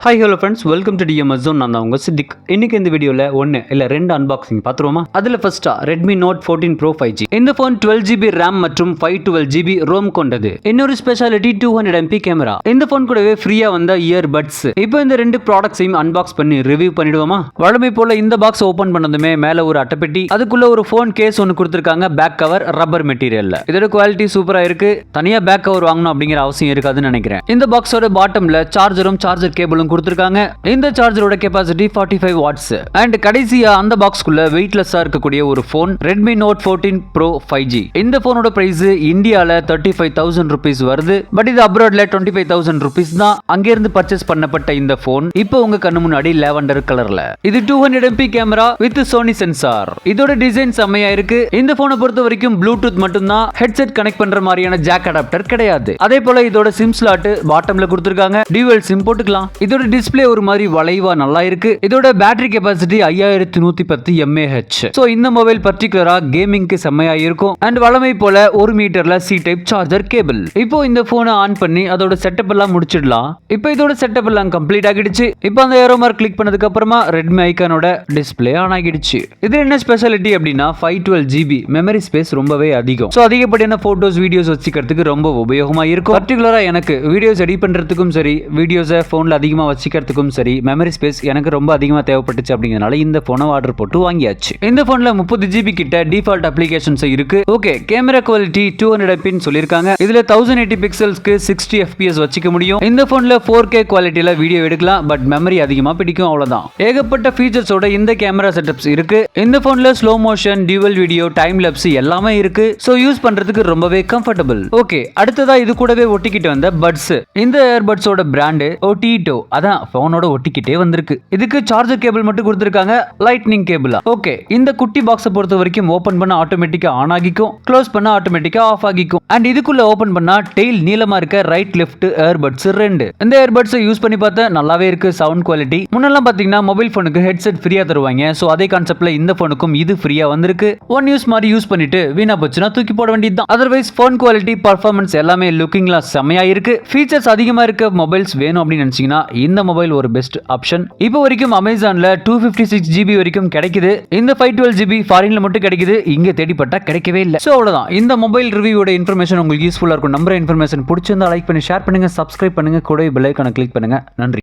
Hi hello friends, welcome to DMS zone. நான் தான் உங்கள் சித்திக். இன்னைக்கு இந்த வீடியோவில் ஒன்று இல்லை ரெண்டு அன்பாக்சிங் பார்த்துருவோமா? அதில் ஃபர்ஸ்டா ரெட்மி நோட் 14 ப்ரோ 5G. இந்த ஃபோன் 12GB ரேம் மற்றும் 512GB ரோம் கொண்டது. இன்னொரு ஸ்பெஷாலிட்டி 200 MP கேமரா. இந்த ஃபோன் கூடவே ஃப்ரீயாக வந்த இயர் பட்ஸ். இப்போ இந்த ரெண்டு ப்ராடக்ட்ஸையும் அன்பாக்ஸ் பண்ணி ரிவ்யூ பண்ணிடுவோமா? வழமை போல இந்த பாக்ஸ் ஓப்பன் பண்ணதுமே மேலே ஒரு அட்டைப்பெட்டி, அதுக்குள்ள ஒரு ஃபோன் கேஸ் ஒன்று கொடுத்துருக்காங்க. பேக் கவர் ரப்பர் மெட்டீரியல்ல. இதோட குவாலிட்டி சூப்பராக இருக்கு. தனியாக பேக் கவர் வாங்கணும் அப்படிங்கிற அவசியம் இருக்காதுன்னு நினைக்கிறேன். இந்த பாக்ஸோட பாட்டம்ல சார்ஜரும் சார்ஜர் கேபிளும் கொடுத்திருக்காங்க. இந்த சார்ஜரோட கெபாசிட்டி 45 வாட்ஸ். அண்ட் கடைசியா அந்த பாக்ஸ்க்குள்ள வெயிட்லெஸ்ஸா இருக்கக்கூடிய ஒரு phone Redmi Note 14 Pro 5G. இந்த போனோட பிரைஸ் இந்தியால 35,000 rupees வருது. பட் இது அப்ராட்ல 25,000 rupees தான். அங்க இருந்து பர்ச்சேஸ் பண்ணப்பட்ட இந்த போன் இப்போ உங்க கண்ணு முன்னாடி லாவெண்டர் கலர்ல. இது 200 MP camera with Sony sensor. இதோட டிசைன் செம்மையா இருக்கு. இந்த போனை பொறுத்த வரைக்கும் ப்ளூடூத் மட்டும்தான். ஹெட்செட் கனெக்ட் பண்ற மாதிரியான ஜாக் அடாப்டர் கிடையாது. அதே போல இதோட சிம் ஸ்லாட் பாட்டம்ல கொடுத்திருக்காங்க. டியூவல் சிம் போட்டுக்கலாம். இதோட டிஸ்ப்ளே ஒரு மாதிரி வளைவா நல்லா இருக்கு. இதோட பேட்டரி கெபாசிட்டி 5110 mAh. சோ இந்த மொபைல் பர்టిక్యులரா கேமிங்க்கு செம்மையா இருக்கும். அண்ட் வழமை போல 1 மீட்டர்ல C டைப் சார்ஜர் கேபிள். இப்போ இந்த போனை ஆன் பண்ணி அதோட செட்டப் எல்லாம் முடிச்சிடலாம். இப்போ இதோட செட்டப் எல்லாம் கம்ப்ளீட் ஆகிடுச்சு. இப்போ அந்த ஏரோ மார்க் கிளிக் பண்ணதுக்கு அப்புறமா Redmi ஐகானோட டிஸ்ப்ளே ஆன் ஆகிடுச்சு. இது என்ன ஸ்பெஷாலிட்டி அப்படின்னா 512GB மெமரி ஸ்பேஸ் ரொம்பவே அதிகம். சோ அதிகப்படியான போட்டோஸ் வீடியோஸ் வச்சுக்கிறதுக்கு ரொம்ப உபயோகமா இருக்கும். பர்టిక్యులரா எனக்கு வீடியோஸ் எடிட் பண்றதுக்கும் சரி, வீடியோஸை போன்ல அதிகமா வச்சுக்கிறதுக்கும் சரி, மெமரி ஸ்பேஸ் எனக்கு ரொம்ப அதிகமா தேவைப்பட்டுச்சு. அப்படிங்கறனால இந்த போனை ஆர்டர் போட்டு வாங்கியாச்சு. இந்த போன்ல 30GB கிட்ட டிஃபால்ட் அப்ளிகேஷன்ஸ் இருக்கு. ஓகே, கேமரா குவாலிட்டி 200 MP ன்னு சொல்லிருக்காங்க. இதுல 1080 பிக்சல்ஸ்க்கு 60 FPS வச்சுக்க முடியும். இந்த போன்ல 4K குவாலிட்டில வீடியோ எடுக்கலாம். பட் மெமரி அதிகமா பிடிக்கும், அவ்வளவுதான். ஏகப்பட்ட ஃபீச்சர்ஸோட இந்த கேமரா செட்டப்ஸ் இருக்கு. இந்த போன்ல slow motion, dual video, time labs எல்லாமே இருக்கு. சோ யூஸ் பண்றதுக்கு ரொம்பவே கம்ஃபர்டபிள். ஓகே, அடுத்ததா இது கூடவே ஒட்டிக்கிட்டு வந்த பட்ஸ். இந்த ஏர்பட்ஸோட பிராண்ட் OTITO. அதான் போனோட ஒட்டிக்கிட்டே வந்திருக்கு. இதுக்கு சார்ஜர் கேபிள் மட்டும் கொடுத்திருக்காங்க, லைட்னிங் கேபிளா. ஓகே, இந்த குட்டி பாக்ஸை பொறுத்த வரைக்கும் ஓபன் பண்ண ஆட்டோமேட்டிக்கா ஆன் ஆகிக்கும், க்ளோஸ் பண்ண ஆட்டோமேட்டிக்கா ஆஃப் ஆகிக்கும். அண்ட் இதுக்குள்ள ஓபன் பண்ணா டெயில் நீளமா இருக்க ரைட் லெஃப்ட் ஏர்பட்ஸ் ரெண்டு. இந்த ஏர்பட்ஸை யூஸ் பண்ணி பார்த்தா நல்லாவே இருக்கு சவுண்ட் குவாலிட்டி. முன்னெல்லாம் பாத்தீங்கன்னா மொபைல் போனுக்கு ஹெட்செட் ஃப்ரீயா தருவாங்க. சோ அதே கான்செப்ட்ல இந்த போனுக்கும் இது ஃப்ரீயா வந்திருக்கு. ஒன் யூஸ் மாதிரி யூஸ் பண்ணிட்டு வீணா போச்சுன்னா தூக்கி போட வேண்டியதுதான். அதர்வைஸ் போன் குவாலிட்டி, பர்ஃபார்மன்ஸ் எல்லாமே லுக்கிங்லாம் செம்மையா இருக்கு. ஃபீச்சர்ஸ் அதிகமா இருக்க மொபைல்ஸ் வேணும் அப்படின்னு நினைச்சீங்கன்னா இந்த மொபைல் ஒரு பெஸ்ட் ஆப்ஷன். இப்போ வரைக்கும் அமேசான்ல 256GB வரைக்கும் கிடைக்குது. இந்த 512GB ஃபாரின்ல மட்டும் கிடைக்குது. இங்க தேடிப்பட்டா கிடைக்கவே இல்லை. சோ அவ்வளவுதான். இந்த மொபைல் ரிவ்யூவோட இன்ஃபர்மேஷன் உங்களுக்கு யூஸ்ஃபுல்லா இருக்கும். நம்பர் இன்ஃபர்மேஷன் பிடிச்சிருந்தா லைக் பண்ணி ஷேர் பண்ணுங்க, சப்ஸ்கிரைப் பண்ணுங்க, கூட பெல் ஐகானை கிளிக் பண்ணுங்க. நன்றி.